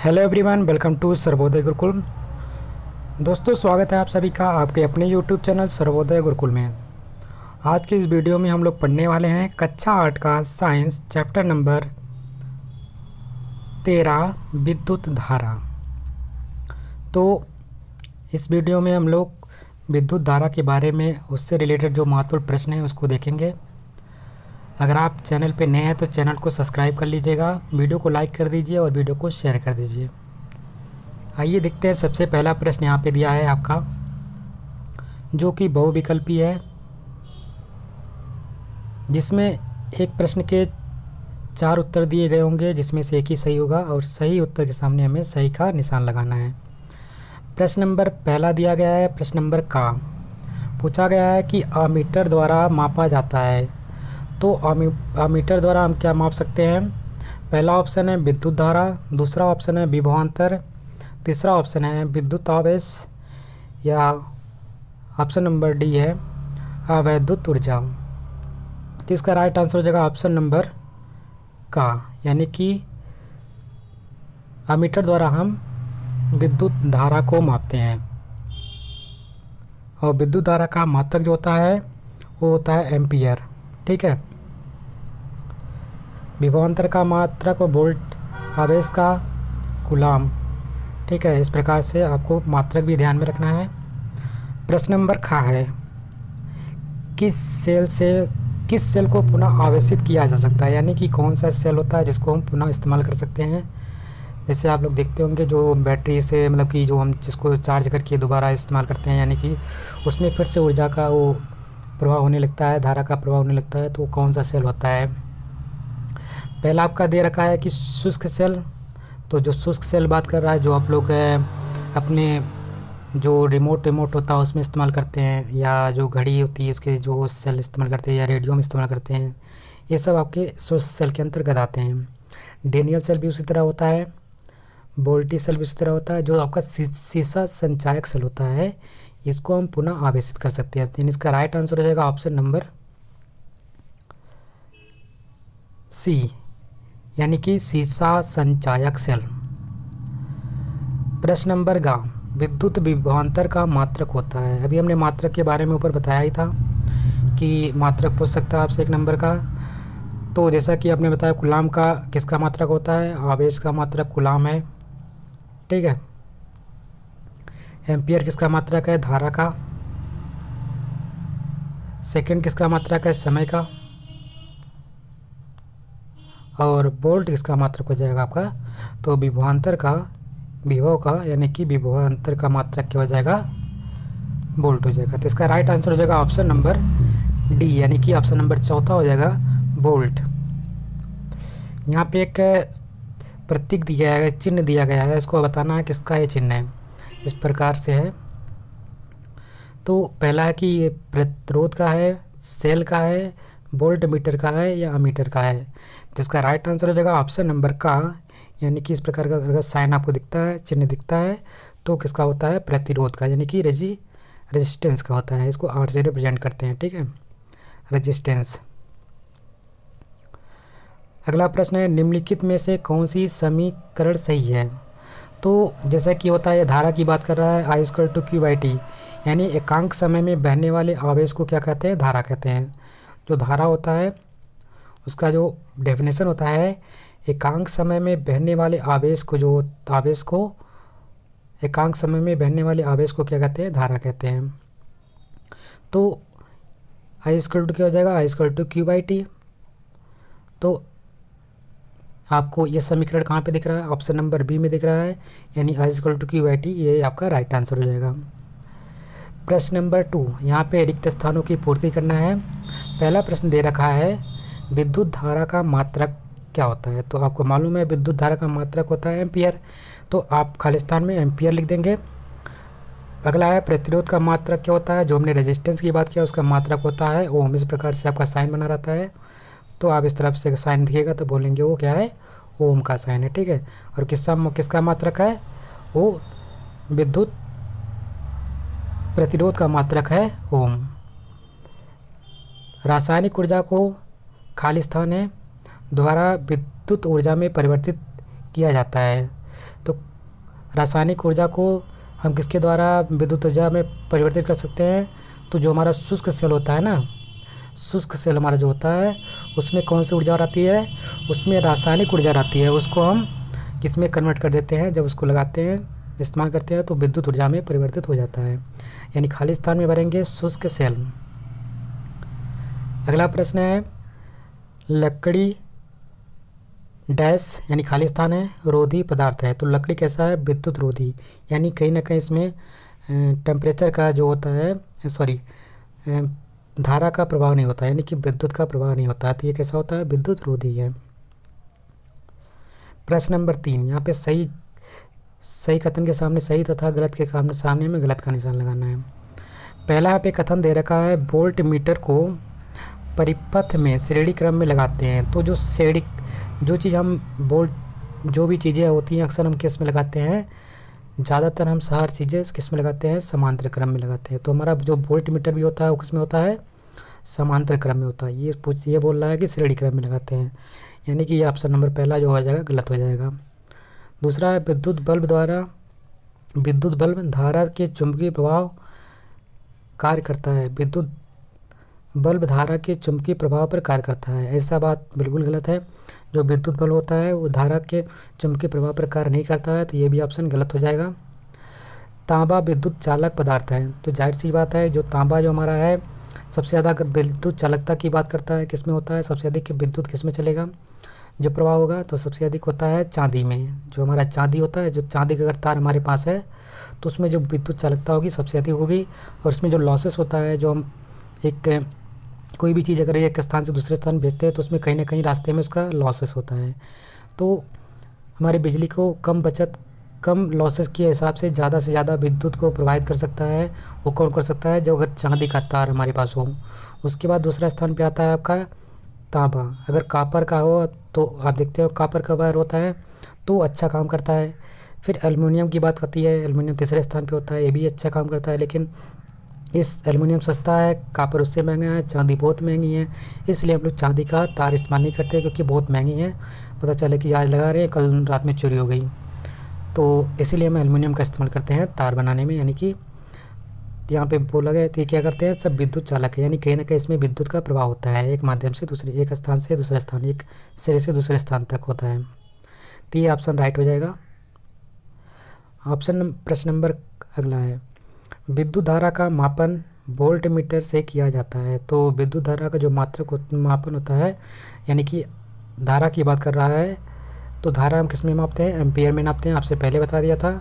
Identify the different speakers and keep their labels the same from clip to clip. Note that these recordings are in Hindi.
Speaker 1: Hello everyone, welcome to Sarvodaya Gurukul. दोस्तों, स्वागत है आप सभी का आपके अपने यूट्यूब चैनल सर्वोदय गुरुकुल में। आज की इस वीडियो में हम लोग पढ़ने वाले हैं कक्षा 8 का साइंस चैप्टर नंबर 13 विद्युत धारा। तो इस वीडियो में हम लोग विद्युत धारा के बारे में उससे रिलेटेड जो महत्वपूर्ण प्रश्न हैं उसको देखेंगे। अगर आप चैनल पे नए हैं तो चैनल को सब्सक्राइब कर लीजिएगा, वीडियो को लाइक कर दीजिए और वीडियो को शेयर कर दीजिए। आइए देखते हैं। सबसे पहला प्रश्न यहाँ पे दिया है आपका, जो कि बहुविकल्पी है, जिसमें एक प्रश्न के 4 उत्तर दिए गए होंगे, जिसमें से एक ही सही होगा और सही उत्तर के सामने हमें सही का निशान लगाना है। प्रश्न नंबर पहला दिया गया है। प्रश्न नंबर का पूछा गया है कि अमीटर द्वारा मापा जाता है। तो अमीटर द्वारा हम क्या माप सकते हैं? पहला ऑप्शन है विद्युत धारा, दूसरा ऑप्शन है विभवांतर, तीसरा ऑप्शन है विद्युत आवेश, या ऑप्शन नंबर डी है अवैद्युत ऊर्जा। तो इसका राइट आंसर हो जाएगा ऑप्शन नंबर का, यानी कि अमीटर द्वारा हम विद्युत धारा को मापते हैं। और विद्युत धारा का मात्रक जो होता है वो होता है एम्पियर। ठीक है। विभवांतर का मात्रक और वोल्ट, आवेश का कूलाम। ठीक है। इस प्रकार से आपको मात्रक भी ध्यान में रखना है। प्रश्न नंबर खा है, किस सेल को पुनः आवेशित किया जा सकता है, यानी कि कौन सा सेल होता है जिसको हम पुनः इस्तेमाल कर सकते हैं। जैसे आप लोग देखते होंगे जो बैटरी से मतलब कि जो हम जिसको चार्ज करके दोबारा इस्तेमाल करते हैं, यानी कि उसमें फिर से ऊर्जा का वो प्रवाह होने लगता है, धारा का प्रवाह होने लगता है। तो कौन सा सेल होता है? पहला आपका दे रखा है कि शुष्क सेल। तो जो शुष्क सेल बात कर रहा है, जो आप लोग अपने जो रिमोट होता है उसमें इस्तेमाल करते हैं, या जो घड़ी होती है उसके जो सेल इस्तेमाल करते हैं, या रेडियो में इस्तेमाल करते हैं, ये सब आपके शुष्क सेल के अंतर्गत आते हैं। डेनियल सेल भी उसी तरह होता है, वोल्टी सेल भी उसी तरह होता है। जो आपका सीसा संचायक सेल होता है, इसको हम पुनः आवेशित कर सकते हैं। इसका राइट आंसर हो जाएगा ऑप्शन नंबर सी, यानी कि सीसा संचायक सेल। प्रश्न नंबर गा, विद्युत विभवांतर का मात्रक होता है। अभी हमने मात्रक के बारे में ऊपर बताया ही था कि मात्रक पूछ सकता है आपसे 1 नंबर का। तो जैसा कि आपने बताया, कूलाम का किसका मात्रक होता है? आवेश का मात्रक कूलाम है। ठीक है। एम्पियर किसका मात्रक है? धारा का। सेकंड किसका मात्रक है? समय का। और वोल्ट किसका मात्रक हो जाएगा आपका? तो विभवांतर का, विभव का, यानी कि विभवांतर का मात्रक क्या हो जाएगा? वोल्ट हो जाएगा। तो इसका राइट आंसर हो जाएगा ऑप्शन नंबर डी, यानी कि ऑप्शन नंबर चौथा हो जाएगा वोल्ट। यहाँ पे एक प्रतीक दिया गया है, चिन्ह दिया गया है, इसको बताना है किसका ये चिन्ह है। इस प्रकार से है। तो पहला है कि ये प्रतिरोध का है, सेल का है, वोल्ट मीटर का है, या अमीटर का है। तो इसका राइट आंसर हो जाएगा ऑप्शन नंबर का, यानी कि इस प्रकार का अगर साइन आपको दिखता है, चिन्ह दिखता है, तो किसका होता है? प्रतिरोध का, यानी कि रेजिस्टेंस का होता है। इसको आर से रिप्रेजेंट करते हैं। ठीक है, रेजिस्टेंस। अगला प्रश्न है, निम्नलिखित में से कौन सी समीकरण सही है? तो जैसा कि होता है, धारा की बात कर रहा है, I = Q/T, यानी एकांक समय में बहने वाले आवेश को क्या कहते हैं? धारा कहते हैं। जो धारा होता है उसका जो डेफिनेशन होता है, एकांक समय में बहने वाले आवेश को, एकांक समय में बहने वाले आवेश को क्या कहते हैं? धारा कहते हैं। तो I = क्या हो जाएगा? I = Q/T। तो आपको ये समीकरण कहाँ पे दिख रहा है? ऑप्शन नंबर बी में दिख रहा है, यानी I = Q/T, ये आपका राइट आंसर हो जाएगा। प्रश्न नंबर 2, यहाँ पे रिक्त स्थानों की पूर्ति करना है। पहला प्रश्न दे रखा है, विद्युत धारा का मात्रक क्या होता है? तो आपको मालूम है विद्युत धारा का मात्रक होता है एम्पियर, तो आप खाली स्थान में एम्पियर लिख देंगे। अगला है, प्रतिरोध का मात्रक क्या होता है? जो हमने रेजिस्टेंस की बात किया उसका मात्रक होता है ओम। इस प्रकार से आपका साइन बना रहता है, तो आप इस तरफ से साइन दिखेगा तो बोलेंगे वो क्या है? ओम का साइन है। ठीक है। और किसका मात्रक है? वो विद्युत प्रतिरोध का मात्रक है ओम। रासायनिक ऊर्जा को खाली स्थान है द्वारा विद्युत ऊर्जा में परिवर्तित किया जाता है। तो रासायनिक ऊर्जा को हम किसके द्वारा विद्युत ऊर्जा में परिवर्तित कर सकते हैं? तो जो हमारा शुष्क सेल होता है ना, शुष्क सेल हमारा जो होता है उसमें कौन सी ऊर्जा आती है? उसमें रासायनिक ऊर्जा आती है। उसको हम किस में कन्वर्ट कर देते हैं? जब उसको लगाते हैं, इस्तेमाल करते हैं तो विद्युत ऊर्जा में परिवर्तित हो जाता है। यानी खाली स्थान में भरेंगे शुष्क सेल। अगला प्रश्न है, लकड़ी डैश यानी खाली स्थान है, रोधी पदार्थ है। तो लकड़ी कैसा है? विद्युत रोधी, यानी कहीं ना कहीं इसमें टेम्परेचर का जो होता है, सॉरी, धारा का प्रभाव नहीं होता है, यानी कि विद्युत का प्रभाव नहीं होता है। तो ये कैसा होता है? विद्युत रोधी है। प्रश्न नंबर 3, यहाँ पे सही कथन के सामने सही तथा गलत के सामने में गलत का निशान लगाना है। पहला यहाँ पे कथन दे रखा है, वोल्ट मीटर को परिपथ में श्रेणी क्रम में लगाते हैं। तो जो चीज़ हम जो भी चीज़ें होती हैं अक्सर हम किस में लगाते हैं? ज़्यादातर हम हर चीज़ें किस में लगाते हैं? समांतर क्रम में लगाते हैं। तो हमारा जो वोल्ट मीटर भी होता है वो किस में होता है? समांतर क्रम में होता है। ये बोल रहा है कि श्रेणी क्रम में लगाते हैं, यानी कि ये ऑप्शन नंबर पहला जो हो जाएगा गलत हो जाएगा। दूसरा है, विद्युत बल्ब धारा के चुंबकीय प्रभाव कार्य करता है। विद्युत बल्ब धारा के चुंबकीय प्रभाव पर कार्य करता है, ऐसा बात बिल्कुल गलत है। जो विद्युत बल्ब होता है वो धारा के चुंबकीय प्रभाव पर कार्य नहीं करता है, तो ये भी ऑप्शन गलत हो जाएगा। तांबा विद्युत चालक पदार्थ है, तो जाहिर सी बात है जो तांबा जो हमारा है सबसे ज़्यादा अगर विद्युत चालकता की बात करता है किस में होता है? सबसे अधिक विद्युत किस में चलेगा जो प्रभाव होगा? तो सबसे अधिक होता है चांदी में। जो हमारा चांदी होता है, जो चांदी का अगर तार हमारे पास है तो उसमें जो विद्युत चालकता होगी सबसे अधिक होगी। और उसमें जो लॉसेस होता है, जो हम कोई भी चीज़ अगर एक स्थान से दूसरे स्थान भेजते हैं तो उसमें कहीं ना कहीं रास्ते में उसका लॉसेस होता है। तो हमारी बिजली को कम लॉसेस के हिसाब से ज़्यादा विद्युत को प्रभावित कर सकता है वो कौन कर सकता है? जो अगर चांदी का तार हमारे पास हो। उसके बाद दूसरा स्थान पे आता है आपका तांबा। अगर कापर का हो तो आप देखते हो कापर का वायर होता है तो अच्छा काम करता है। फिर एल्युमिनियम की बात करती है, एल्युमिनियम तीसरे स्थान पे होता है, ये भी अच्छा काम करता है। लेकिन इस एल्युमिनियम सस्ता है, कापर उससे महंगा है, चांदी बहुत महंगी है, इसलिए हम लोग चांदी का तार इस्तेमाल नहीं करते क्योंकि बहुत महंगी है। पता चले कि आज लगा रहे हैं कल रात में चोरी हो गई, तो इसीलिए हम एल्युमिनियम का इस्तेमाल करते हैं तार बनाने में। यानी कि यहाँ पे बोला गया तो क्या करते हैं? सब विद्युत चालक है, यानी कहीं ना कहीं इसमें विद्युत का प्रभाव होता है एक माध्यम से एक स्थान से दूसरे स्थान, एक सिरे से दूसरे स्थान तक होता है। तो ये ऑप्शन राइट हो जाएगा। प्रश्न नंबर अगला है, विद्युत धारा का मापन वोल्ट मीटर से किया जाता है। तो विद्युत धारा का जो मापन होता है, यानी कि धारा की बात कर रहा है, तो धारा हम किस में मापते हैं? एम्पियर में नापते हैं, आपसे पहले बता दिया था।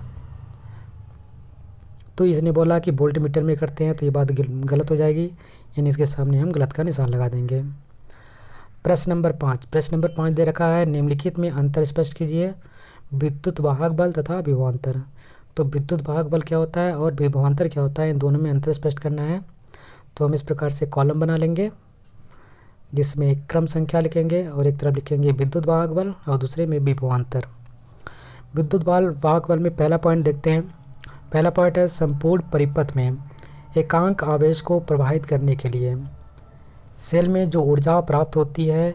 Speaker 1: तो इसने बोला कि वोल्ट मीटर में करते हैं, तो ये बात गलत हो जाएगी, यानी इसके सामने हम गलत का निशान लगा देंगे। प्रश्न नंबर 5 दे रखा है, निम्नलिखित में अंतर स्पष्ट कीजिए, विद्युत वाहक बल तथा विभवांतर। तो विद्युत वाहक बल क्या होता है और विभवांतर क्या होता है, इन दोनों में अंतर स्पष्ट करना है। तो हम इस प्रकार से कॉलम बना लेंगे जिसमें एक क्रम संख्या लिखेंगे और एक तरफ लिखेंगे विद्युत वाहक बल और दूसरे में विभवांतर। विद्युत वाहक बल में पहला पॉइंट देखते हैं। पहला पॉइंट है, संपूर्ण परिपथ में एकांक आवेश को प्रवाहित करने के लिए सेल में जो ऊर्जा प्राप्त होती है,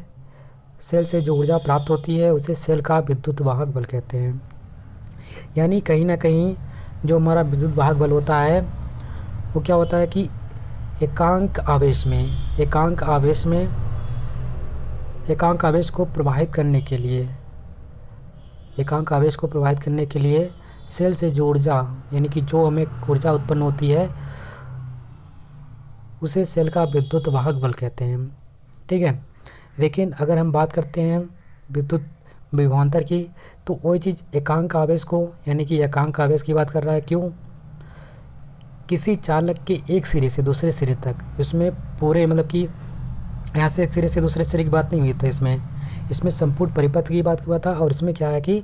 Speaker 1: सेल से जो ऊर्जा प्राप्त होती है उसे सेल का विद्युत वाहक बल कहते हैं। यानी कहीं ना कहीं जो हमारा विद्युत वाहक बल होता है वो क्या होता है कि एकांक आवेश को प्रवाहित करने के लिए सेल से जो ऊर्जा, यानी कि जो हमें ऊर्जा उत्पन्न होती है उसे सेल का विद्युत वाहक बल कहते हैं। ठीक है, लेकिन अगर हम बात करते हैं विद्युत विभवांतर की, तो वही चीज़ एकांक आवेश को, यानी कि एकांक आवेश की बात कर रहा है। क्यों? किसी चालक के एक सिरे से दूसरे सिरे तक, उसमें पूरे मतलब कि यहाँ से एक सिरे से दूसरे सिरे की बात नहीं हुई था, इसमें संपूर्ण परिपथ की बात हुआ था। और इसमें क्या है कि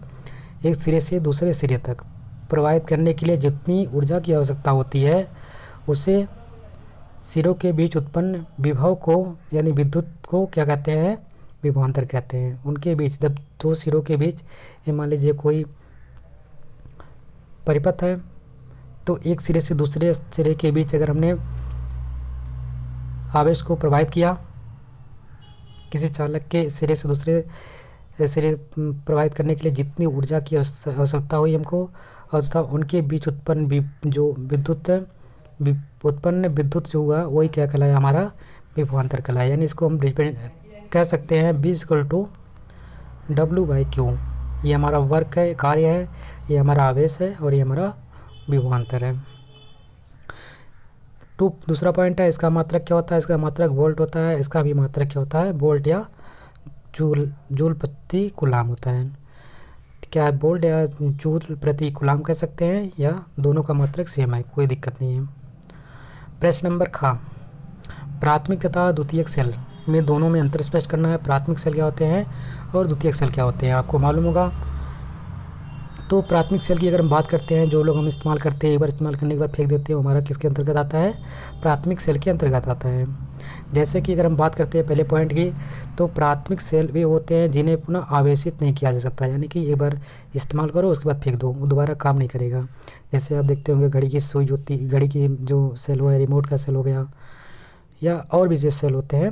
Speaker 1: एक सिरे से दूसरे सिरे तक प्रवाहित करने के लिए जितनी ऊर्जा की आवश्यकता होती है उसे सिरों के बीच उत्पन्न विभव को, यानी विद्युत को क्या कहते हैं? विभवांतर कहते हैं। उनके बीच, जब दो सिरों के बीच मान लीजिए कोई परिपथ है तो एक सिरे से दूसरे सिरे के बीच अगर हमने आवेश को प्रवाहित किया किसी चालक के सिरे से दूसरे इसलिए प्रवाहित करने के लिए जितनी ऊर्जा की आवश्यकता हुई हमको, और तथा उनके बीच जो उत्पन्न विद्युत जो हुआ वही क्या कहलाया, हमारा विभवांतर कहलाया। यानी इसको हम कह सकते हैं V=W/Q। ये हमारा वर्क है, कार्य है, ये हमारा आवेश है और ये हमारा विभवांतर है। दूसरा पॉइंट है, इसका मात्रक क्या होता है? इसका मात्रक वोल्ट होता है। इसका भी मात्रक क्या होता है? वोल्ट या जूल प्रति कूलाम होता है। क्या वोल्ट या जूल प्रति कूलाम कह सकते हैं, या दोनों का मात्रक सेम है, कोई दिक्कत नहीं है। प्रश्न नंबर खा, प्राथमिक तथा द्वितीयक सेल में दोनों में अंतर स्पष्ट करना है। प्राथमिक सेल क्या होते हैं और द्वितीयक सेल क्या होते हैं, आपको मालूम होगा। तो प्राथमिक सेल की अगर हम बात करते हैं, जो लोग हम इस्तेमाल करते हैं, एक बार इस्तेमाल करने के बाद फेंक देते हैं, हमारा किसके अंतर्गत आता है? प्राथमिक सेल के अंतर्गत आता है। जैसे कि अगर हम बात करते हैं पहले पॉइंट की, तो प्राथमिक सेल वे होते हैं जिन्हें पुनः आवेशित नहीं किया जा सकता, यानी कि एक बार इस्तेमाल करो उसके बाद फेंक दो, वो दोबारा काम नहीं करेगा। जैसे आप देखते होंगे घड़ी की सुई होती, घड़ी की जो सेल हो, रिमोट का सेल हो गया, या और भी जो सेल होते हैं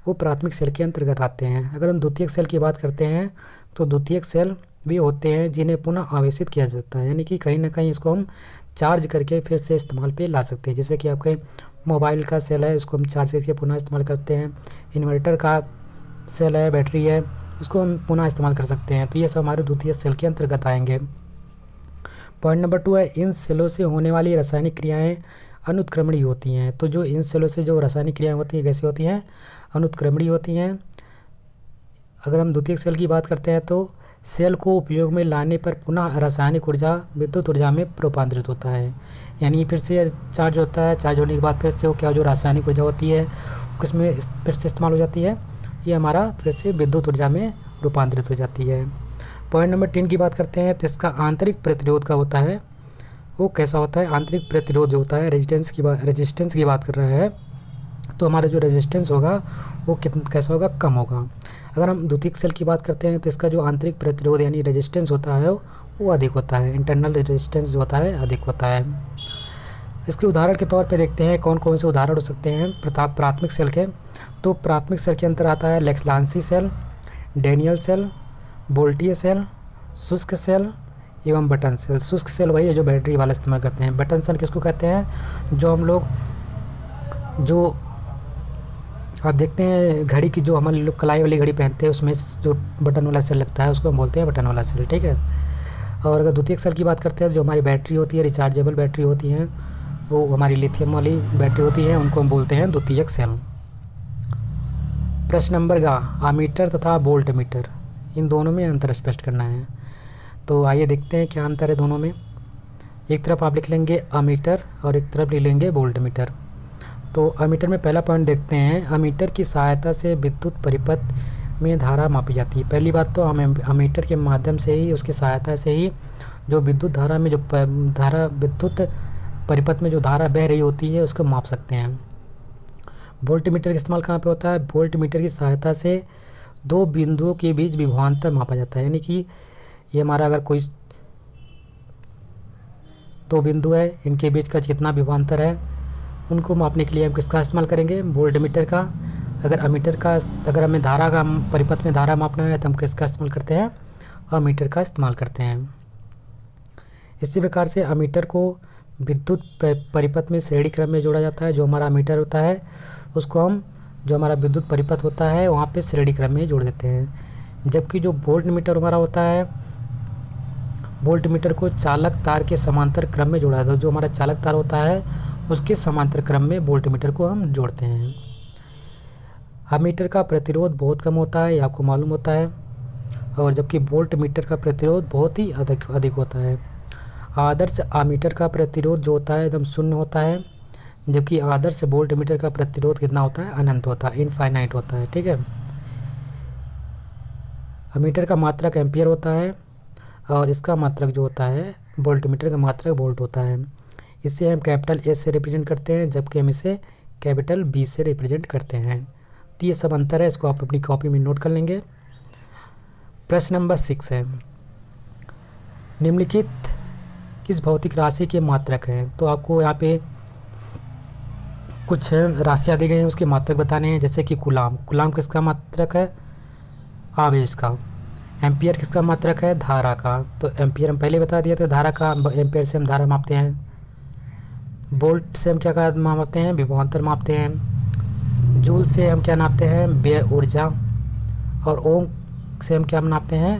Speaker 1: वो प्राथमिक सेल के अंतर्गत आते हैं। अगर हम द्वितीयक सेल की बात करते हैं, तो द्वितीयक सेल भी होते हैं जिन्हें पुनः आवेशित किया जाता है, यानी कि कहीं ना कहीं इसको हम चार्ज करके फिर से इस्तेमाल पे ला सकते हैं। जैसे कि आपके मोबाइल का सेल है, उसको हम चार्ज करके पुनः इस्तेमाल करते हैं। इन्वर्टर का सेल है, बैटरी है, उसको हम पुनः इस्तेमाल कर सकते हैं। तो ये सब हमारे द्वितीय सेल के अंतर्गत आएंगे। पॉइंट नंबर 2 है, इन सेलों से होने वाली रासायनिक क्रियाएँ अनुत्क्रमणीय होती हैं। तो जो इन सेलों से जो रासायनिक क्रियाएँ होती हैं कैसी होती हैं? अनुत्क्रमणीय होती हैं। अगर हम द्वितीयक सेल की बात करते हैं, तो सेल को उपयोग में लाने पर पुनः रासायनिक ऊर्जा विद्युत ऊर्जा में रूपांतरित होता है, यानी फिर से चार्ज होता है। चार्ज होने के बाद फिर से वो क्या, जो रासायनिक ऊर्जा होती है उसमें फिर से इस्तेमाल हो जाती है, ये हमारा फिर से विद्युत ऊर्जा में रूपांतरित हो जाती है। पॉइंट नंबर 3 की बात करते हैं, तो इसका आंतरिक प्रतिरोध का होता है, वो कैसा होता है? आंतरिक प्रतिरोध जो होता है, रेजिस्टेंस की बात कर रहा है, तो हमारा जो रेजिस्टेंस होगा वो कैसा होगा? कम होगा। अगर हम द्वितीयक सेल की बात करते हैं, तो इसका जो आंतरिक प्रतिरोध यानी रेजिस्टेंस होता है वो अधिक होता है, इंटरनल रेजिस्टेंस जो होता है अधिक होता है। इसके उदाहरण के तौर पे देखते हैं कौन कौन से उदाहरण हो सकते हैं प्राथमिक सेल के। तो प्राथमिक सेल के अंतर आता है लेक्लांसी सेल, डैनियल सेल, वोल्टीय सेल, शुष्क सेल एवं बटन सेल। शुष्क सेल वही है जो बैटरी वाला इस्तेमाल करते हैं। बटन सेल किसको कहते हैं? जो हम लोग जो आप देखते हैं घड़ी की, जो हमारे लोग कलाई वाली घड़ी पहनते हैं, उसमें जो बटन वाला सेल लगता है उसको हम बोलते हैं बटन वाला सेल, ठीक है। और अगर द्वितीयक सेल की बात करते हैं, जो हमारी बैटरी होती है, रिचार्जेबल बैटरी होती हैं, वो हमारी लिथियम वाली बैटरी होती है, उनको हम बोलते हैं द्वितीयक सेल। प्रश्न नंबर गा, अमीटर तथा वोल्ट मीटर, इन दोनों में अंतर स्पष्ट करना है। तो आइए देखते हैं क्या अंतर है दोनों में। एक तरफ आप लिख लेंगे अमीटर और एक तरफ लिख लेंगे वोल्ट मीटर। तो अमीटर में पहला पॉइंट देखते हैं, अमीटर की सहायता से विद्युत परिपथ में धारा मापी जाती है। पहली बात तो हम अमीटर के माध्यम से ही, उसकी सहायता से ही जो विद्युत धारा में विद्युत परिपथ में जो धारा बह रही होती है उसको माप सकते हैं। वोल्ट मीटर का इस्तेमाल कहाँ पे होता है? वोल्ट मीटर की सहायता से दो बिंदुओं के बीच विभवांतर मापा जाता है, यानी कि ये हमारा अगर कोई दो बिंदु है, इनके बीच का कितना विभवांतर है उनको मापने के लिए हम किसका इस्तेमाल करेंगे? वोल्ट मीटर का। अगर हमें धारा का परिपथ में धारा मापना है तो हम किसका इस्तेमाल करते हैं? अमीटर का इस्तेमाल करते हैं। इसी प्रकार से अमीटर को विद्युत परिपथ में श्रेणी क्रम में जोड़ा जाता है। जो हमारा अमीटर होता है उसको हम, जो हमारा विद्युत परिपथ होता है वहाँ पे श्रेणी क्रम में जोड़ देते हैं। जबकि जो वोल्ट मीटर हमारा होता है, वोल्ट मीटर को चालक तार के समांतर क्रम में जोड़ा जाता है। जो हमारा चालक तार होता है उसके समांतर क्रम में वोल्ट मीटर को हम जोड़ते हैं। अमीटर का प्रतिरोध बहुत कम होता है, ये आपको मालूम होता है, और जबकि वोल्ट मीटर का प्रतिरोध बहुत ही अधिक होता है। आदर्श अमीटर का प्रतिरोध जो होता है एकदम शून्य होता है, जबकि आदर्श वोल्ट मीटर का प्रतिरोध कितना होता है? अनंत होता है, इनफाइनाइट होता है, ठीक है। अमीटर का मात्रक एम्पियर होता है और इसका मात्रक जो होता है वोल्ट मीटर का मात्रक वोल्ट होता है। इसे हम कैपिटल एस से रिप्रेजेंट करते हैं, जबकि हम इसे कैपिटल बी से रिप्रेजेंट करते हैं। तो ये सब अंतर है, इसको आप अपनी कॉपी में नोट कर लेंगे। प्रश्न नंबर 6 है, निम्नलिखित किस भौतिक राशि के मात्रक हैं? तो आपको यहाँ पे कुछ राशियाँ दी गई हैं, उसके मात्रक बताने हैं। जैसे कि कूलाम किसका मात्रक है? आवेश का। एम्पियर किसका मात्रक है? धारा का। तो एम्पियर हम पहले बता दिए थे, धारा का। एम्पियर से हम धारा मापते हैं। वोल्ट से हम क्या मापते हैं? विभवांतर मापते हैं। जूल से हम क्या नापते हैं? व्यय ऊर्जा। और ओम से हम क्या नापते हैं?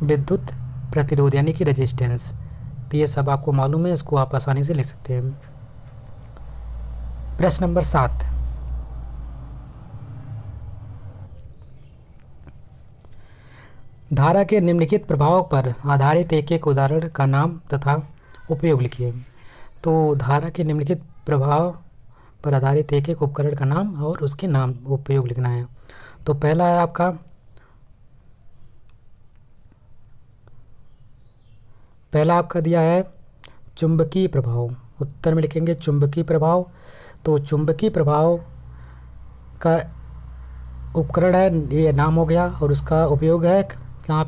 Speaker 1: विद्युत प्रतिरोध यानी कि रेजिस्टेंस। तो ये सब आपको मालूम है, इसको आप आसानी से लिख सकते हैं। प्रश्न नंबर 7, धारा के निम्नलिखित प्रभाव पर आधारित एक एक उदाहरण का नाम तथा उपयोग लिखिए। तो धारा के निम्नलिखित प्रभाव पर आधारित एक एक उपकरण का नाम और उसके नाम उपयोग लिखना है। तो पहला है आपका, पहला आपका दिया है चुंबकीय प्रभाव। उत्तर में लिखेंगे चुंबकीय प्रभाव। तो चुंबकीय प्रभाव का उपकरण है, ये नाम हो गया, और उसका उपयोग है कहाँ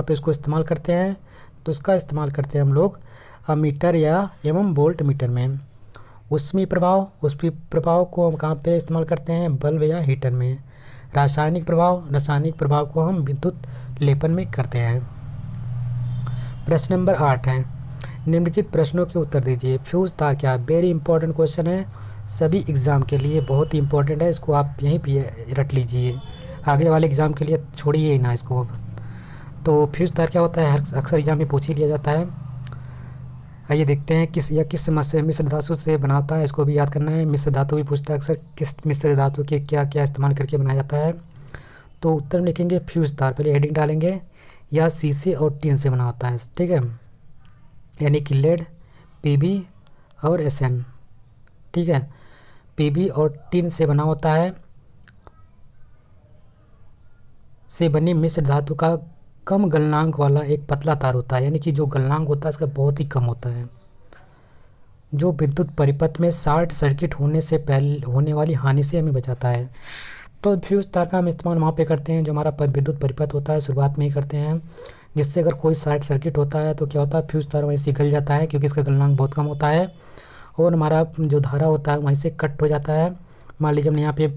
Speaker 1: पे उसको इस्तेमाल करते हैं? तो उसका इस्तेमाल करते हैं हम लोग अमीटर या एवं वोल्ट मीटर में। ऊष्मीय प्रभाव को हम कहाँ पे इस्तेमाल करते हैं? बल्ब या हीटर में। रासायनिक प्रभाव को हम विद्युत लेपन में करते हैं। प्रश्न नंबर 8 है, निम्नलिखित प्रश्नों के उत्तर दीजिए। फ्यूज तार क्या? वेरी इंपॉर्टेंट क्वेश्चन है, सभी एग्ज़ाम के लिए बहुत ही इंपॉर्टेंट है, इसको आप यहीं पे रट लीजिए, आगे वाले एग्ज़ाम के लिए छोड़िए ना इसको। तो फ्यूज तार क्या होता है? अक्सर एग्जाम में पूछ ही लिया जाता है। आइए देखते हैं किस मिश्र धातु से बनाता है, इसको भी याद करना है। मिश्र धातु भी पूछता है अक्सर, किस मिश्र धातु के क्या क्या इस्तेमाल करके बनाया जाता है। तो उत्तर में लिखेंगे फ्यूज तार, पहले हेडिंग डालेंगे, या शीशे और टीन से बना होता है, ठीक है, यानी कि लेड, पीबी और एसएन, ठीक है। पीबी और टीन से बना होता है, से बनी मिश्र धातु का कम गलनांक वाला एक पतला तार होता है, यानी कि जो गलनांक होता है इसका बहुत ही कम होता है, जो विद्युत परिपथ में शॉर्ट सर्किट होने से पहले होने वाली हानि से हमें बचाता है। तो फ्यूज तार का हम इस्तेमाल वहाँ पे करते हैं जो हमारा विद्युत परिपथ होता है, शुरुआत में ही करते हैं, जिससे अगर कोई शॉर्ट सर्किट होता है तो क्या होता है, फ्यूज तार वहीं से गल जाता है क्योंकि इसका गलनांक बहुत कम होता है, और हमारा जो धारा होता है वहीं से कट हो जाता है। मान लीजिए हमने यहाँ पे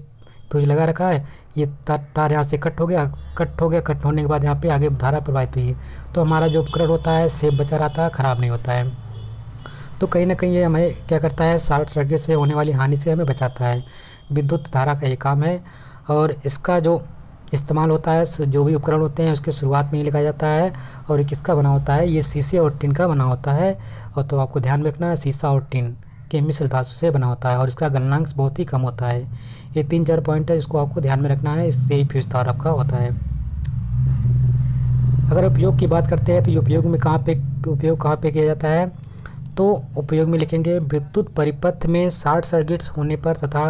Speaker 1: फ्यूज लगा रखा है, ये तार यहाँ से कट होने के बाद यहाँ पे आगे धारा प्रवाहित हुई, तो हमारा जो उपकरण होता है सेफ बचा रहता है, ख़राब नहीं होता है। तो कहीं ना कहीं ये हमें क्या करता है, शॉर्ट सर्किट से होने वाली हानि से हमें बचाता है। विद्युत धारा का ये काम है, और इसका जो इस्तेमाल होता है, जो भी उपकरण होते हैं उसके शुरुआत में ही लिखा जाता है। और ये किसका बना होता है? ये शीशे और टिन का बना होता है। और तो आपको ध्यान में रखना है, शीशा और टिन के मिश्र धातु से बना होता है, और इसका गलनांक बहुत ही कम होता है। ये 3-4 पॉइंट है, इसको आपको ध्यान में रखना है, इससे ही फ्यूज तार आपका होता है। अगर उपयोग की बात करते हैं तो ये उपयोग कहाँ पे किया जाता है? तो उपयोग में लिखेंगे विद्युत परिपथ में शॉर्ट सर्किट होने पर तथा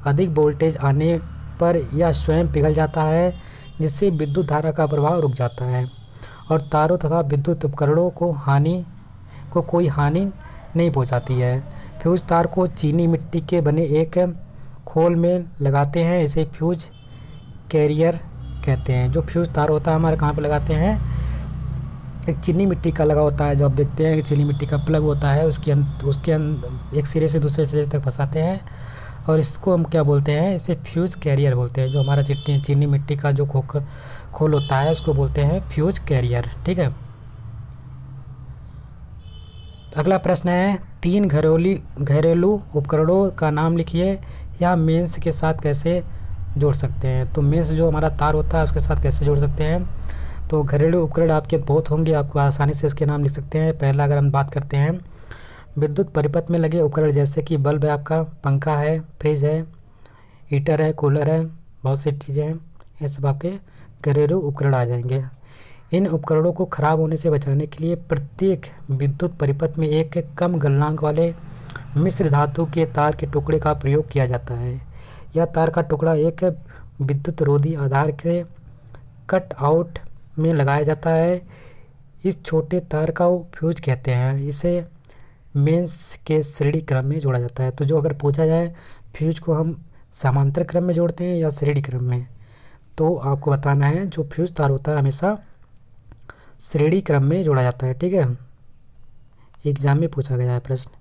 Speaker 1: अधिक वोल्टेज आने पर यह स्वयं पिघल जाता है, जिससे विद्युत धारा का प्रवाह रुक जाता है और तारों तथा विद्युत उपकरणों को कोई हानि नहीं पहुंचाती है। फ्यूज तार को चीनी मिट्टी के बने एक खोल में लगाते हैं, इसे फ्यूज कैरियर कहते हैं। जो फ्यूज तार होता है हमारे कहाँ पे लगाते हैं? एक चीनी मिट्टी का लगा होता है, जो आप देखते हैं कि चीनी मिट्टी का प्लग होता है, उसके एक सिरे से दूसरे सिरे तक फंसाते हैं, और इसको हम क्या बोलते हैं? इसे फ्यूज कैरियर बोलते हैं। जो हमारा चीनी मिट्टी का जो खोल होता है उसको बोलते हैं फ्यूज कैरियर, ठीक है। अगला प्रश्न है, 3 घरेलू उपकरणों का नाम लिखिए, या मेंस के साथ कैसे जोड़ सकते हैं। तो मेंस जो हमारा तार होता है उसके साथ कैसे जोड़ सकते हैं? तो घरेलू उपकरण आपके बहुत होंगे, आपको आसानी से इसके नाम लिख सकते हैं। पहला अगर हम बात करते हैं विद्युत परिपथ में लगे उपकरण, जैसे कि बल्ब है आपका, पंखा है, फ्रिज है, हीटर है, कूलर है, बहुत सी चीज़ें हैं, ये सब आपके घरेलू उपकरण आ जाएंगे। इन उपकरणों को खराब होने से बचाने के लिए प्रत्येक विद्युत परिपथ में एक कम गलनांक वाले मिश्र धातु के तार के टुकड़े का प्रयोग किया जाता है। यह तार का टुकड़ा एक विद्युत रोधी आधार के कट आउट में लगाया जाता है। इस छोटे तार का फ्यूज कहते हैं। इसे मेंस के श्रेणी क्रम में जोड़ा जाता है। तो जो अगर पूछा जाए फ्यूज को हम समांतर क्रम में जोड़ते हैं या श्रेणी क्रम में, तो आपको बताना है जो फ्यूज तार होता है हमेशा श्रेणी क्रम में जोड़ा जाता है, ठीक है। एग्जाम में पूछा गया है प्रश्न,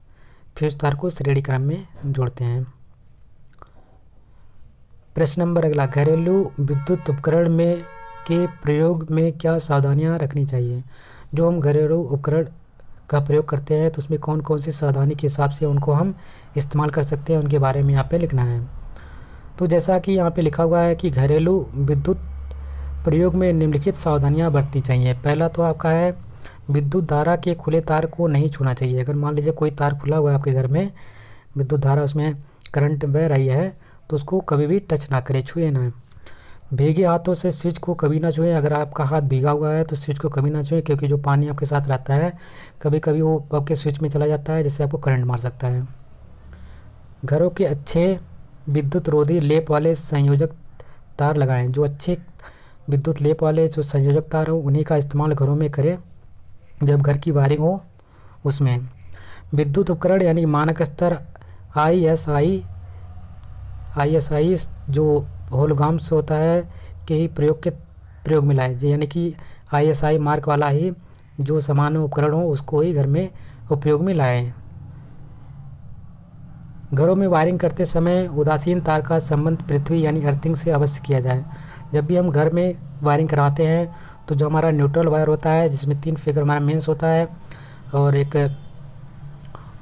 Speaker 1: फ्यूज तार को श्रेणी क्रम में जोड़ते हैं। प्रश्न नंबर अगला, घरेलू विद्युत उपकरण में के प्रयोग में क्या सावधानियां रखनी चाहिए। जो हम घरेलू उपकरण का प्रयोग करते हैं तो उसमें कौन कौन सी सावधानी के हिसाब से उनको हम इस्तेमाल कर सकते हैं, उनके बारे में यहाँ पे लिखना है। तो जैसा कि यहाँ पे लिखा हुआ है कि घरेलू विद्युत प्रयोग में निम्नलिखित सावधानियां बरतनी चाहिए। पहला तो आपका है विद्युत धारा के खुले तार को नहीं छूना चाहिए। अगर मान लीजिए कोई तार खुला हुआ है आपके घर में, विद्युत धारा उसमें करंट बह रही है, तो उसको कभी भी टच ना करें, छुए ना। भीगे हाथों से स्विच को कभी ना छुएं। अगर आपका हाथ भीगा हुआ है तो स्विच को कभी ना छुएं, क्योंकि जो पानी आपके साथ रहता है कभी कभी वो आपके स्विच में चला जाता है, जिससे आपको करंट मार सकता है। घरों के अच्छे विद्युत रोधी लेप वाले संयोजक तार लगाएं। जो अच्छे विद्युत लेप वाले जो संयोजक तार हो उन्हीं का इस्तेमाल घरों में करें जब घर की वायरिंग हो उसमें। विद्युत उपकरण यानी मानक स्तर ISI जो होलोग्राम्स होता है के ही प्रयोग में लाए, यानी कि ISI मार्क वाला ही जो सामान्य उपकरण हो उसको ही घर में उपयोग में लाएं। घरों में वायरिंग करते समय उदासीन तार का संबंध पृथ्वी यानी अर्थिंग से अवश्य किया जाए। जब भी हम घर में वायरिंग कराते हैं तो जो हमारा न्यूट्रल वायर होता है, जिसमें 3 फिगर हमारा मेंस होता है और एक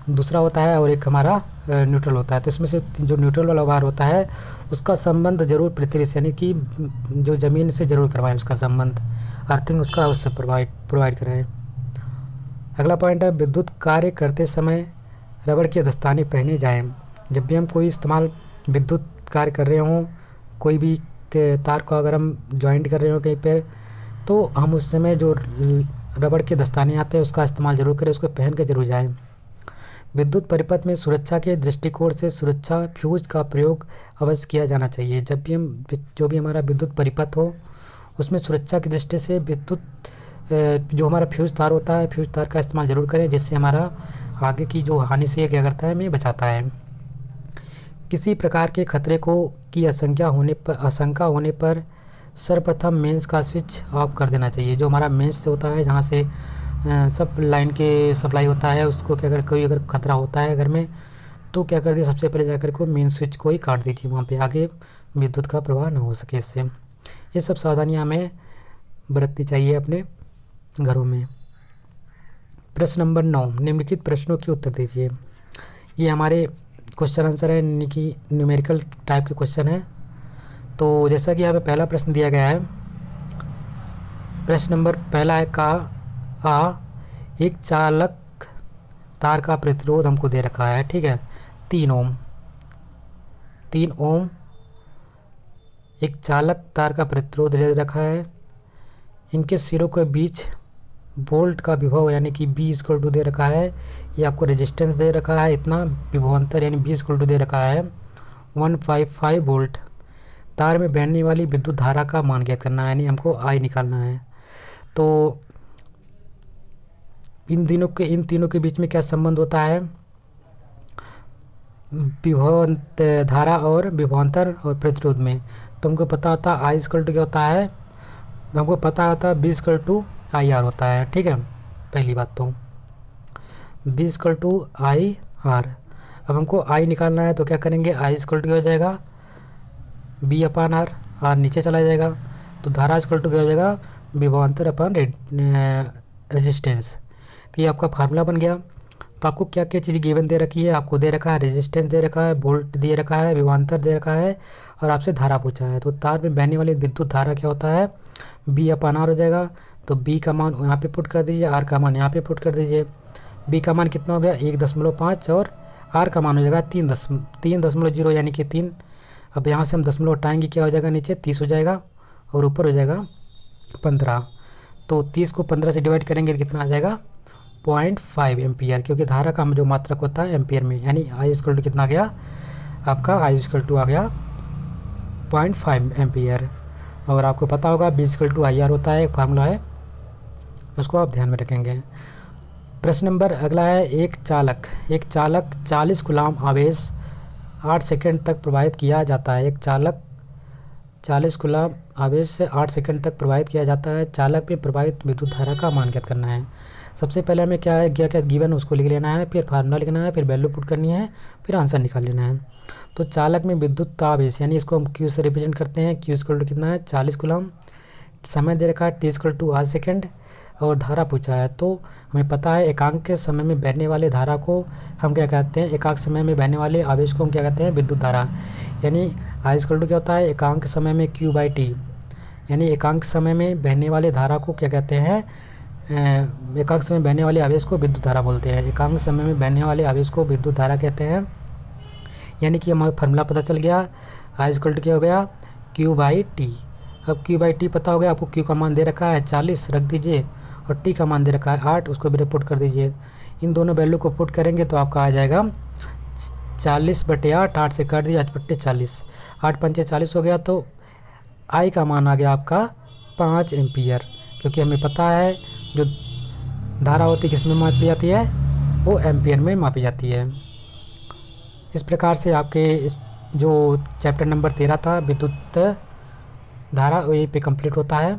Speaker 1: दूसरा होता है और एक हमारा न्यूट्रल होता है, तो इसमें से जो न्यूट्रल वाला वायर होता है उसका संबंध जरूर पृथ्वी से यानी कि जो ज़मीन से जरूर करवाएं, उसका संबंध अर्थिंग उसका अवश्य प्रोवाइड कराएं। अगला पॉइंट है विद्युत कार्य करते समय रबड़ के दस्ताने पहने जाएं। जब भी हम कोई इस्तेमाल विद्युत कार्य कर रहे हों, कोई भी तार को अगर हम जॉइंट कर रहे हो कहीं पर, तो हम उस समय जो रबड़ के दस्ताने आते हैं उसका इस्तेमाल जरूर करें, उसको पहन के जरूर जाएं। विद्युत परिपथ में सुरक्षा के दृष्टिकोण से सुरक्षा फ्यूज का प्रयोग अवश्य किया जाना चाहिए। जब भी हम जो भी हमारा विद्युत परिपथ हो उसमें सुरक्षा की दृष्टि से विद्युत जो हमारा फ्यूज तार होता है, फ्यूज तार का इस्तेमाल जरूर करें, जिससे हमारा आगे की जो हानि से क्या करता है, हमें बचाता है। किसी प्रकार के खतरे की आशंका होने पर सर्वप्रथम मेंस का स्विच ऑफ कर देना चाहिए। जो हमारा मेंस होता है, जहाँ से सब लाइन के सप्लाई होता है, उसको क्या कोई अगर खतरा होता है घर में, तो क्या कर दिए, सबसे पहले जाकर को मेन स्विच को ही काट दीजिए, वहाँ पे आगे विद्युत का प्रवाह ना हो सके इससे। ये सब सावधानियाँ हमें बरतनी चाहिए अपने घरों में। प्रश्न नंबर 9, निम्नलिखित प्रश्नों के उत्तर दीजिए। ये हमारे क्वेश्चन आंसर है, यानी कि न्यूमेरिकल टाइप के क्वेश्चन है। तो जैसा कि यहाँ पे पहला प्रश्न दिया गया है, प्रश्न नंबर पहला है एक चालक तार का प्रतिरोध हमको दे रखा है, ठीक है, 3 ओम एक चालक तार का प्रतिरोध दे रखा है। इनके सिरों के बीच वोल्ट का विभव यानी कि B दे रखा है। ये आपको रेजिस्टेंस दे रखा है, इतना विभवांतर यानी B दे रखा है 155 वोल्ट। तार में बहने वाली विद्युत धारा का मान ज्ञात करना है, यानी हमको I निकालना है। तो इन तीनों के बीच में क्या संबंध होता है, धारा और विभवांतर और प्रतिरोध में। तो हमको पता होता है I क्या होता है, हमको पता होता है B IR होता है, ठीक है। पहली बात तो B IR। अब हमको I निकालना है, तो क्या करेंगे, I क्या हो जाएगा B/R, R नीचे चला जाएगा, तो धारा क्या हो जाएगा विभवांतर अपन रेजिस्टेंस। तो ये आपका फार्मूला बन गया। तो आपको क्या क्या चीज़ गिवन दे रखी है, आपको दे रखा है रेजिस्टेंस दे रखा है, वोल्ट दे रखा है, विभवांतर दे रखा है, और आपसे धारा पूछा है। तो तार में बहने वाली विद्युत धारा क्या होता है, B/R हो जाएगा। तो B का मान यहाँ पे पुट कर दीजिए, R का मान यहाँ पे पुट कर दीजिए। B का मान कितना हो गया 1.5 और R का मान हो जाएगा 3.0 यानी कि 3। अब यहाँ से हम दशमलव हटाएंगे, क्या हो जाएगा, नीचे 30 हो जाएगा और ऊपर हो जाएगा 15। तो 30 को 15 से डिवाइड करेंगे तो कितना आ जाएगा 0.5 एम्पियर, क्योंकि धारा का जो मात्रक होता है एम्पियर में, यानी I कितना आ गया आपका, I आ गया 0.5 एम्पियर। और आपको पता होगा B IR होता है, एक फार्मूला है, उसको आप ध्यान में रखेंगे। प्रश्न नंबर अगला है, एक चालक 40 कूलाम आवेश 8 सेकंड तक प्रवाहित किया जाता है। एक चालक 40 कूलाम आवेश से 8 सेकंड तक प्रवाहित किया जाता है। चालक में प्रवाहित विद्युत धारा का मान ज्ञात करना है। सबसे पहले हमें क्या है, क्या गिवन उसको लिख लेना है, फिर फार्मूला लिखना है, फिर वैल्यू पुट करनी है, फिर आंसर निकाल लेना है। तो चालक में विद्युत आवेश यानी इसको हम Q से रिप्रेजेंट करते हैं। Q कितना है 40 कूलाम, समय दे रखा है t=8 सेकेंड और धारा पूछा है, तो हमें पता है एकांक के समय में बहने वाले धारा को हम क्या कहते हैं, एकांक समय में बहने वाले आवेश को हम क्या कहते हैं, विद्युत धारा। यानी I क्या होता है, एकांक समय में Q/T, यानी एकांक समय में बहने वाले धारा को क्या कहते हैं, एकांक समय में बहने वाले आवेश को विद्युत धारा बोलते हैं। एकांक समय में बहने वाले आवेश को विद्युत धारा कहते हैं। यानी कि हमारा फार्मूला पता चल गया, I क्या हो गया, Q/T। अब Q/T पता हो गया आपको, Q का मान दे रखा है 40 रख दीजिए और T का मान दे रखा है 8, उसको भी पुट कर दीजिए। इन दोनों वैल्यू को पुट करेंगे तो आपका आ जाएगा 40/8, 8 से काट दिया 8/40, 8×5 = 40 हो गया। तो I का मान आ गया आपका 5 एम्पियर, क्योंकि हमें पता है जो धारा होती किस में मापी जाती है, वो एम्पियर में मापी जाती है। इस प्रकार से आपके इस जो चैप्टर नंबर 13 था विद्युत धारा, वहीं पे कंप्लीट होता है।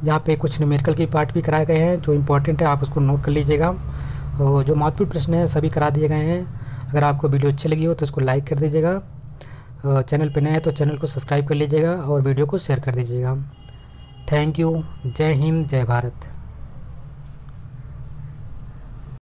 Speaker 1: यहाँ पे कुछ न्यूमेरिकल की पार्ट भी कराए गए हैं जो इम्पोर्टेंट है, आप उसको नोट कर लीजिएगा। और जो महत्वपूर्ण प्रश्न हैं सभी करा दिए गए हैं। अगर आपको वीडियो अच्छी लगी हो तो इसको लाइक कर दीजिएगा, चैनल पे नए हैं तो चैनल को सब्सक्राइब कर लीजिएगा और वीडियो को शेयर कर दीजिएगा। Thank you. जय हिंद, जय भारत।